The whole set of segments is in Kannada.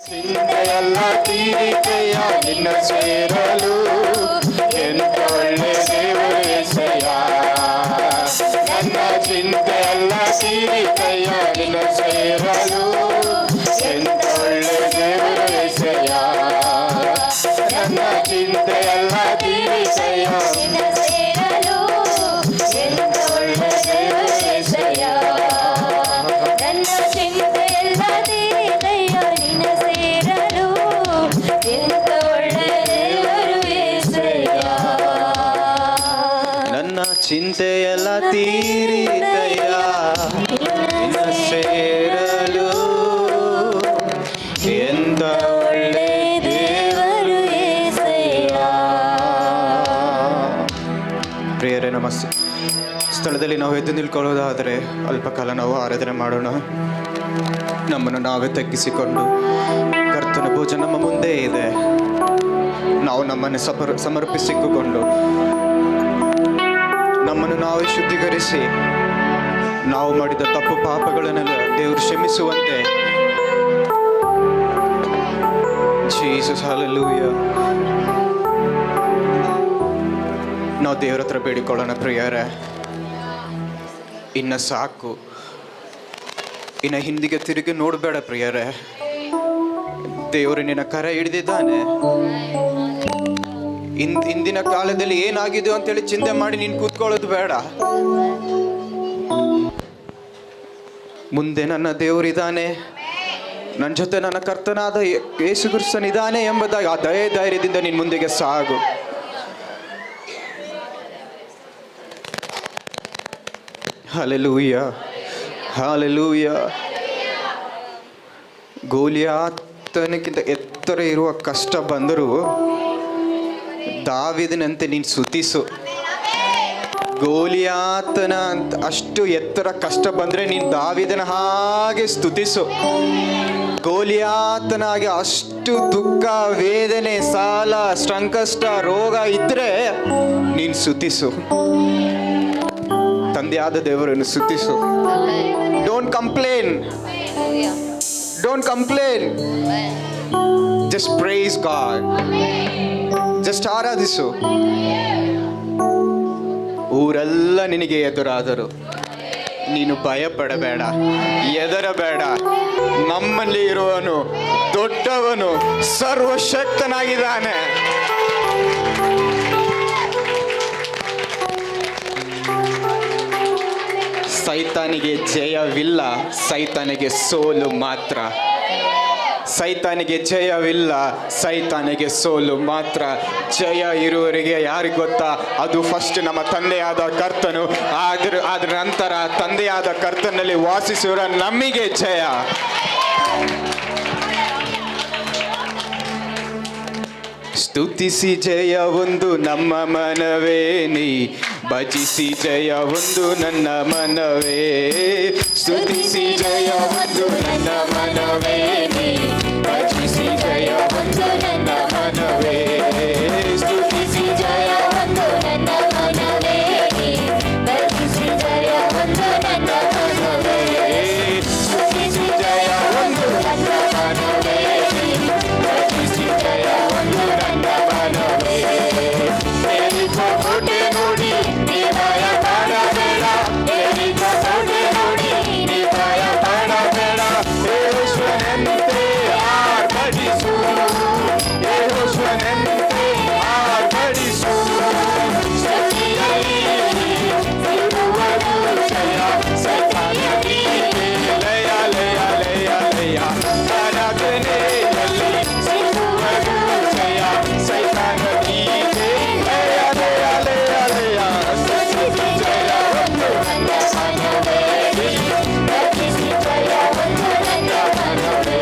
ಚಿಂತೆಯೆಲ್ಲ ತೀರಿಕೆಯ ನಿನ್ನ ಸೇರಲು ಎಂತ ಒಳ್ಳೆ ದೇವರು యేసయ్య. ನನ್ನ ಚಿಂತೆಯೆಲ್ಲ ತೀರಿಕೆಯ ನಿನ್ನ ಸೇರಲು ಎಂತ ಒಳ್ಳೆ ದೇವರು యేసయ్య. ನನ್ನ ಚಿಂತೆಯೆಲ್ಲ ತೀರಿಕೆಯ ನಿನ್ನ ಸೇರಲು ಎಂತ ಒಳ್ಳೆ ದೇವರು యేసయ్య. ನನ್ನ ಚಿಂತೆಯೆಲ್ಲ ತೀರಿಕೆಯ ನಿನ್ನ ಸೇರಲು ಎಂತ ಒಳ್ಳೆ ದೇವರು యేసయ్య. ನನ್ನ ಚಿಂತೆಯೆಲ್ಲ ತೀರಿದಯ್ಯ ನಿನ್ನ ಸೇರಲು ಎಂತ ಒಳ್ಳೆ ದೇವರು యేసయ్ಯ. ಪ್ರಿಯರೇ, ನಮ್ಮ ಸ್ಥಳದಲ್ಲಿ ನಾವು ಎದ್ದು ನಿಲ್ಕೊಳ್ಳೋದಾದರೆ ಅಲ್ಪ ಕಾಲ ನಾವು ಆರಾಧನೆ ಮಾಡೋಣ. ನಮ್ಮನ್ನು ನಾವೇ ತಗ್ಗಿಸಿಕೊಂಡು ಕರ್ತನ ಭೋಜನ ನಮ್ಮ ಮುಂದೆ ಇದೆ. ನಾವು ನಮ್ಮನ್ನು ಸಮರ್ಪಿಸಿಕೊಂಡು ನಮ್ಮನ್ನು ನಾವೇ ಶುದ್ಧೀಕರಿಸಿ ನಾವು ಮಾಡಿದ ತಪ್ಪು ಪಾಪಗಳನ್ನೆಲ್ಲ ದೇವರು ಕ್ಷಮಿಸುವಂತೆ ಜೀಸಸ್ ಹಲ್ಲೆಲೂಯಾ ನಾವು ದೇವರ ಹತ್ರ ಬೇಡಿಕೊಳ್ಳೋಣ. ಪ್ರಿಯರೇ, ಇನ್ನು ಸಾಕು, ಇನ್ನು ಹಿಂದಿಗೆ ತಿರುಗಿ ನೋಡಬೇಡ. ಪ್ರಿಯರೇ, ದೇವರು ನಿನ್ನ ಕರ ಹಿಡಿದಿದ್ದಾನೆ. ಇಂದಿನ ಕಾಲದಲ್ಲಿ ಏನಾಗಿದೆ ಅಂತೇಳಿ ಚಿಂತೆ ಮಾಡಿ ನೀನು ಕೂತ್ಕೊಳ್ಳೋದು ಬೇಡ. ಮುಂದೆ ನನ್ನ ದೇವರಿದ್ದಾನೆ, ನನ್ನ ಜೊತೆ ನನ್ನ ಕರ್ತನಾದ ಯೇಸು ಕ್ರಿಸ್ತನಿದ್ದಾನೆ ಎಂಬುದಾಗಿ ಆ ಧೈರ್ಯದಿಂದ ನೀನು ಮುಂದೆಗೆ ಸಾಗು. Hallelujah hallelujah. ಗೋಲಿಯಾತನಕ್ಕಿಂತ ಎತ್ತರ ಇರುವ ಕಷ್ಟ ಬಂದರೂ ದಾವೀದನಂತೆ ನೀನು ಸ್ತುತಿಸು. ಗೋಲಿಯಾತನ ಅಂತ ಅಷ್ಟು ಎತ್ತರ ಕಷ್ಟ ಬಂದರೆ ನೀನು ದಾವೀದನ ಹಾಗೆ ಸ್ತುತಿಸು. ಗೋಲಿಯಾತನಾಗಿ ಅಷ್ಟು ದುಃಖ, ವೇದನೆ, ಸಾಲ, ಸಂಕಷ್ಟ, ರೋಗ ಇದ್ದರೆ ನೀನು ಸ್ತುತಿಸು. ತಂದೆಯಾದ ದೇವರನ್ನು ಸ್ತುತಿಸು. Don't complain, don't complain, just praise God, just ಆರಾಧಿಸು. ಊರೆಲ್ಲ ನಿನಗೆ ಎದುರಾದರು, ನೀನು ಭಯಪಡಬೇಡ, ಹೆದರಬೇಡ. ನಮ್ಮಲ್ಲಿ ಇರುವವನು ದೊಡ್ಡವನು, ಸರ್ವಶಕ್ತನಾಗಿದ್ದಾನೆ. ಸೈತಾನಿಗೆ ಜಯವಿಲ್ಲ, ಸೈತಾನಿಗೆ ಸೋಲು ಮಾತ್ರ. ಸೈತಾನಿಗೆ ಜಯವಿಲ್ಲ, ಸೈತಾನಿಗೆ ಸೋಲು ಮಾತ್ರ. ಜಯ ಇರುವವರಿಗೆ ಯಾರಿಗೆ ಗೊತ್ತಾ? ಅದು ಫಸ್ಟ್ ನಮ್ಮ ತಂದೆಯಾದ ಕರ್ತನು. ಅದರ ನಂತರ ತಂದೆಯಾದ ಕರ್ತನಲ್ಲಿ ವಾಸಿಸುವ ನಮಗೆ ಜಯ. ಸ್ತುತಿಸಿ ಜಯ ಒಂದು ನಮ್ಮ ಮನವೇ, ನೀ ಭಜಿಸಿ ಜಯ ಒಂದು ನನ್ನ ಮನವೇ. ಸ್ತುತಿಸಿ ಜಯ ಒಂದು ನನ್ನ ಮನವೇ, ನೀ ಭಜಿಸಿ ಜಯ ಒಂದು ನನ್ನ ಮನವೇ. ಸ್ತುತಿಸಿ ಜಯ ಒಂದು ನನ್ನ ಮನವೇ, ನೀ ಭಜಿಸಿ ಜಯ ಒಂದು ನನ್ನ ಮನವೇ. ಸ್ತುತಿಸಿ ಜಯ ಒಂದು ನನ್ನ ಮನವೇ, ನೀ ಭಜಿಸಿ ಜಯ ಒಂದು ನನ್ನ ಮನವೇ. ಕೋಟೆ ನೋಡಿ ನೀ ಭಯ ಪಡಬೇಡ, ಕೋಟೆ ನೋಡಿ ನೀ ಭಯ ಪಡಬೇಡ. ಯೆಹೋವನಂತೆ ಆರ್ಭಟಿಸು, ಯೆಹೋವನಂತೆ ಆರ್ಭಟಿಸು. ಸ್ತುತಿಯಲ್ಲಿ ಇರುವುದು ಜಯ, ಸೈತಾನನಿಗೆ ಲಯ ಲಯ ಲಯ ಲಯ. ಆರಾಧನೆಯಲ್ಲಿ ಸಿಗುವುದು ಜಯ, ಸೈತಾನನಿಗೆ ಲಯ ಲಯ ಲಯ ಲಯ. ಸ್ತುತಿಸಿ ಜಯ ಒಂದು ನನ್ನ ಮನವೇ, ಭಜಿಸಿ ಜಯ ಒಂದು ನನ್ನ ಮನವೇ.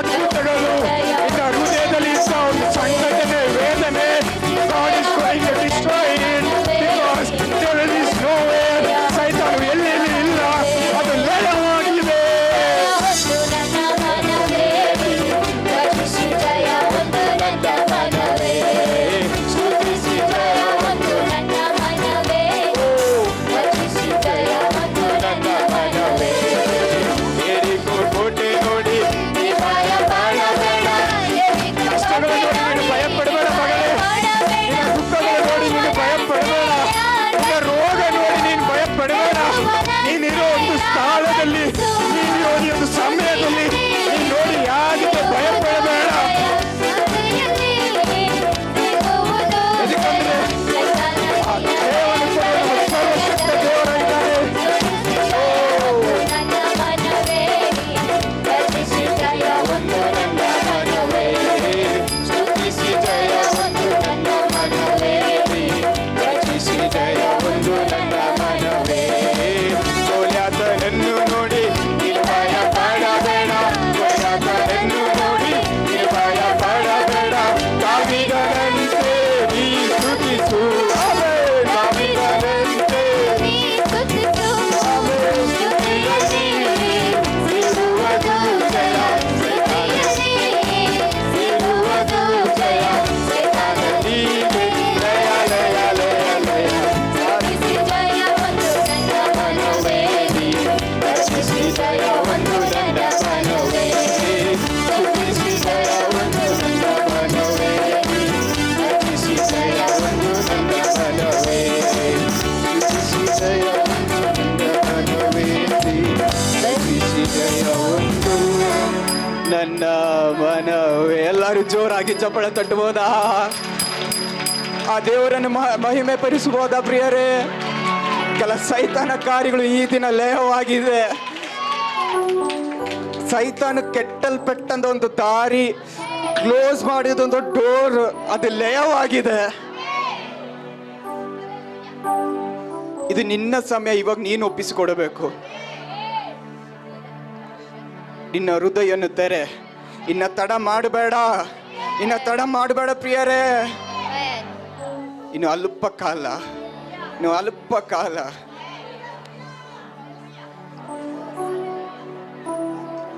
ಅದ್ಭುತಗಳು ನಿನ್ನ ಹೃದಯದಲ್ಲಿ ಇದ್ದ ಒಂದು ಸಂಘಟನೆ ವೇದನೆ God is going to destroy it because there is nowhere ಸೈತಾನು ಎಲ್ಲಿ ಇಲ್ಲ ಅದು ಲಯವಾಗಿದೆ. ಕೋಟೆ ನೋಡಿ ಕಷ್ಟಗಳು ನೋಡಿ ನೀನು ಭಯಪಡಬೇಡ ಮಗಳೇ. ನಿನ್ನ ದುಃಖಗಳು ನೋಡಿ ನೀನು ಭಯಪಡಬೇಡ. ನಿನ್ನ ರೋಗ ನೋಡಿ ನೀನು ಭಯಪಡಬೇಡ. ನೀನಿರೋ ಒಂದು ಸ್ಥಳದಲ್ಲಿ ನೀನಿರೋ ಒಂದು ಸಮಯದಲ್ಲಿ ನೀನು ನೋಡಿ ಯಾರಿಗೆ ಭಯಪಡಬೇಡ. ಯಾಕಂದ್ರೆ ಆ ದೇವನು ಸರ್ವಶಕ್ತ ದೇವರಾಗಿದ್ದಾನೆ. ಸೋಲ್ಯಾತನನ್ನು ನೋಡಿ ನಿರ್ಭಯ ಪಡಬೇಡ. ಸೋಲ್ಯಾತನನ್ನು ನೋಡಿ ನಿರ್ಭಯ ಪಡಬೇಡ. ಕಾವಿಗರಂತೆ ನೀ ಸ್ತುತಿಸು. ಆಮೆನ್. ಕಾವಿಗರಂತೆ ಸಿರುವುದು ಜಯ. ಸಿರುವುದು ಜಯ. ನೀನೇ ಲಯ ಲಯ ಲಯ ಲಯ. ಸಾಧಿಸಿ ಜಯ ಒಂದು ನನ್ನ ಮನವೇ. ಸ್ತುತಿಸಿ ಜಯ ಒಂದು ನನ್ನ ಮನವೇ. ಸ್ತುತಿಸಿ ಜಯ ಒಂದು ನನ್ನ ಮನವೇ. ಸ್ತುತಿಸಿ ಜಯ ಒಂದು ನನ್ನ ಮನವೇ. ಸ್ತುತಿಸಿ ಜಯ ಒಂದು ನನ್ನ ಮನವೇ. ಎಲ್ಲರೂ ಜೋರಾಗಿ ಚಪ್ಪಳ ತಟ್ಟಬಹುದಾ? ಆ ದೇವರನ್ನು ಮಹಿಮೆ ಪಡಿಸಬಹುದಾ ಪ್ರಿಯರೇ? ಕೆಲ ಸೈತಾನ ಕಾರ್ಯಗಳು ಈ ದಿನ ಲಯವಾಗಿದೆ. ಸೈತಾನ ಕೆಟ್ಟಲ್ಪಟ್ಟಂತ ಒಂದು ದಾರಿ ಕ್ಲೋಸ್ ಮಾಡಿದೊಂದು ಡೋರ್ ಅದು ಲಯವಾಗಿದೆ. ಇದು ನಿನ್ನ ಸಮಯ. ಇವಾಗ ನೀನು ಒಪ್ಪಿಸಿಕೊಡಬೇಕು. ನಿನ್ನ ಹೃದಯವನ್ನು ತೆರೆ. ಇನ್ನ ತಡ ಮಾಡಬೇಡ. ಇನ್ನ ತಡ ಮಾಡಬೇಡ ಪ್ರಿಯರೇ. ಇನ್ನು ಅಲ್ಪ ಕಾಲ. ಇನ್ನು ಅಲ್ಪ ಕಾಲ.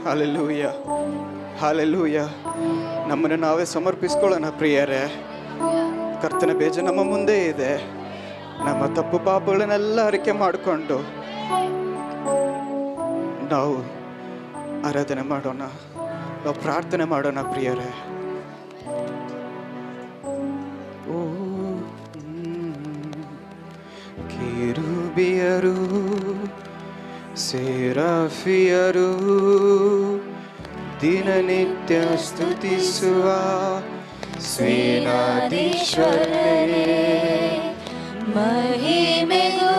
Hallelujah, hallelujah. ನಮ್ಮನ್ನು ನಾವೇ ಸಮರ್ಪಿಸ್ಕೊಳ್ಳೋಣ ಪ್ರಿಯರೇ. ಕರ್ತನ ಬೇಜ ನಮ್ಮ ಮುಂದೆ ಇದೆ. ನಮ್ಮ ತಪ್ಪು ಪಾಪಗಳನ್ನೆಲ್ಲ ಅರಿಕೆ ಮಾಡಿಕೊಂಡು ನಾವು ಆರಾಧನೆ ಮಾಡೋಣ, ನಾವು ಪ್ರಾರ್ಥನೆ ಮಾಡೋಣ ಪ್ರಿಯರೇ. ಓ ಕಿರುಬಿಯರು ಸೇರಾಫಿಯರು ದಿನನಿತ್ಯ ಸ್ತುತಿಸುವ ಸೇನಾಧೀಶ್ವರನೇ ಮಹಿಮೆಗೂ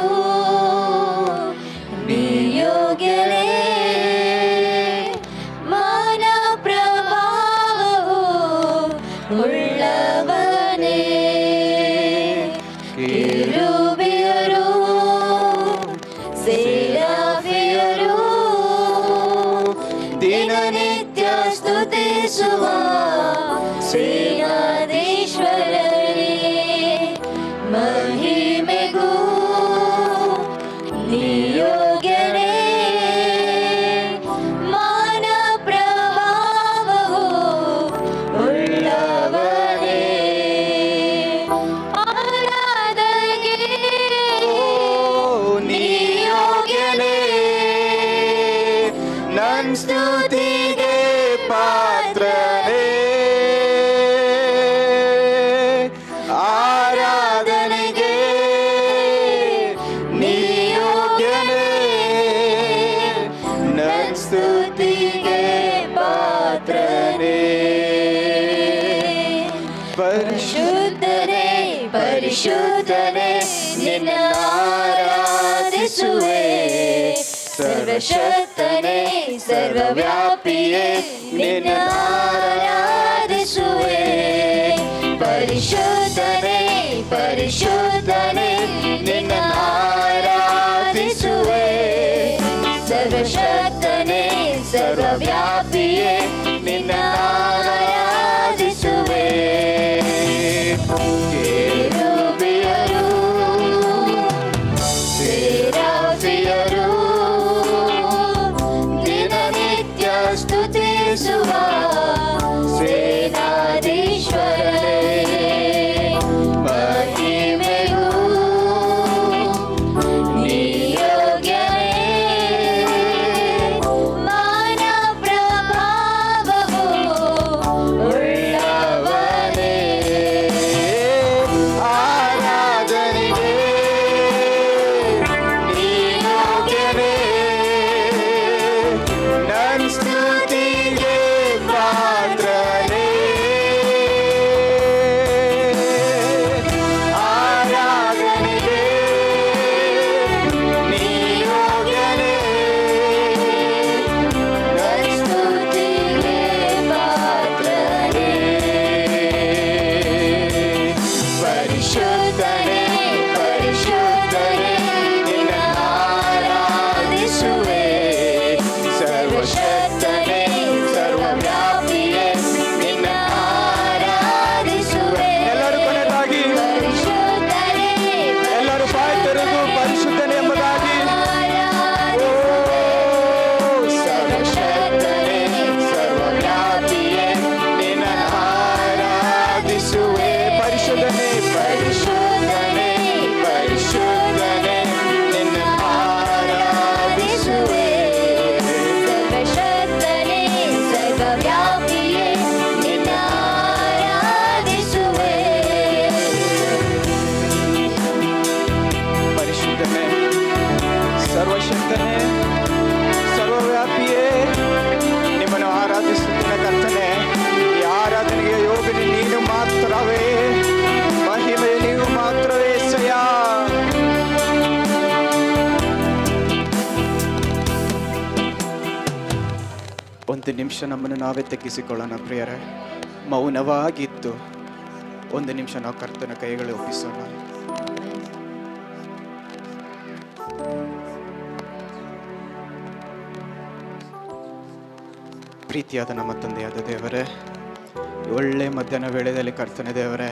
ನಿಯೋಗ್ಯರೇ. ಮಾನ ಪ್ರಭಾವವು ಉಳ್ಳವನೇ. ಕಿರುಬಿಯರು ಸೇರಾಫಿಯರು ದಿನನಿತ್ಯ ಸ್ತುತಿಸುವ ಸೇನಾಧೀಶ್ವರನೇ ಮಹಿಮೆಗೂ ನಿಯೋಗ್ಯರೇ. ಮಾನ ಪ್ರಭಾವವು ಉಳ್ಳವನೇ. ಆರಾಧನೆಗೆ ನಿಯೋಗ್ಯನೇ. ನನ್ ಸ್ತುತಿಗೆ ಪಾತ್ರನೇ. ಆರಾಧನೆಗೆ ನಿಯೋಗ್ಯನೇ. ನನ್ ಸ್ತುತಿಗೆ ಪಾತ್ರನೇ. ಪರಿಶುದ್ಧನೇ ಪರಿಶುದ್ಧನೇ ನಿನ್ನ ಆರಾಧಿಸುವೆ. ಸರ್ವಶಕ್ತನೇ ಸರ್ವವ್ಯಾಪಿಯೇ ನಿನ್ನ ಆರಾಧಿಸುವೆ. ಪರಿಶುದ್ಧನೇ ಪರಿಶುದ್ಧನೇ ನಿನ್ನ ಆರಾಧಿಸುವೆ. ಸರ್ವಶಕ್ತನೇ ಸರ್ವವ್ಯಾಪಿಯೇ ನಿನ್ನ ಒಂದು ನಿಮಿಷ ನಮ್ಮನ್ನು ನಾವೇ ತಗ್ಗಿಸಿಕೊಳ್ಳೋಣ ಪ್ರಿಯರೇ. ಮೌನವಾಗಿದ್ದು ಒಂದು ನಿಮಿಷ ನಾವು ಕರ್ತನ ಕೈಗಳು ಒಪ್ಪಿಸೋಣ. ಪ್ರೀತಿಯಾದ ನಮ್ಮ ತಂದೆಯಾದ ದೇವರೇ, ಒಳ್ಳೆ ಮಧ್ಯಾಹ್ನ ವೇಳೆಯಲ್ಲಿ ಕರ್ತನೆ ದೇವರೇ,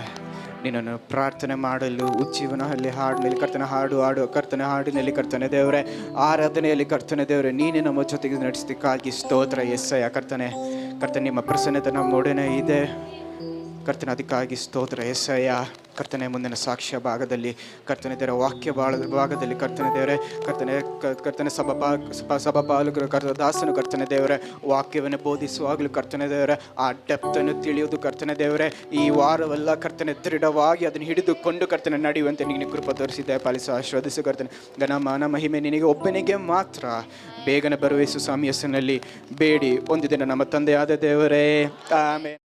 ನಿನ್ನನ್ನು ಪ್ರಾರ್ಥನೆ ಮಾಡಲು ಉಜ್ಜೀವನದಲ್ಲಿ ಹಾಡಿನಲ್ಲಿ ಕರ್ತನ ಹಾಡು ಕರ್ತನ ಹಾಡಿನಲ್ಲಿ ಕರ್ತನೆ ದೇವರೇ, ಆರಾಧನೆಯಲ್ಲಿ ಕರ್ತನೆ ದೇವರೇ, ನೀನೇ ನಮ್ಮ ಜೊತೆಗೆ ನಡೆಸಿದ್ದಕ್ಕಾಗಿ ಸ್ತೋತ್ರ. ಎಸ್ಸಯ್ಯ ಕರ್ತನೆ ನಿಮ್ಮ ಪ್ರಸನ್ನತೆ ನಮ್ಮೊಡನೆ ಇದೆ ಕರ್ತನೆ, ಅದಕ್ಕಾಗಿ ಸ್ತೋತ್ರ. ಎಸ್ಸಯ್ಯ ಕರ್ತನೆ, ಮುಂದಿನ ಸಾಕ್ಷ್ಯ ಭಾಗದಲ್ಲಿ ಕರ್ತನೆ ದೇವರ ವಾಕ್ಯ ಭಾಗದಲ್ಲಿ ಕರ್ತನೆ ದೇವರೇ, ಕರ್ತನೆ ಸಭಾಪಾಲಕರು ದಾಸನು ಕರ್ತನೆ ದೇವರೇ ವಾಕ್ಯವನ್ನು ಬೋಧಿಸುವಾಗಲೂ ಕರ್ತನೆ ದೇವರೇ ಆ ಡೆಪ್ತನ್ನು ತಿಳಿಯೋದು ಕರ್ತನೆ ದೇವರೇ, ಈ ವಾರವೆಲ್ಲ ಕರ್ತನೆ ದೃಢವಾಗಿ ಅದನ್ನು ಹಿಡಿದುಕೊಂಡು ಕರ್ತನೆ ನಡೆಯುವಂತೆ ನೀನು ಕೃಪೆ ತೋರಿಸಿದ್ದೆ. ಪಾಲಿಸು, ಆಶೀರ್ವದಿಸು ಕರ್ತನೆ. ಘನಮಾನ ಮಹಿಮೆ ನಿನಗೆ ಒಬ್ಬನಿಗೆ ಮಾತ್ರ. ಬೇಗನೆ ಬರುವ ಯೇಸು ಸ್ವಾಮಿ ಹೆಸರಿನಲ್ಲಿ ಬೇಡಿ ಒಂದು ದಿನ ನಮ್ಮ ತಂದೆಯಾದ ದೇವರೇ, ಆಮೆನ್.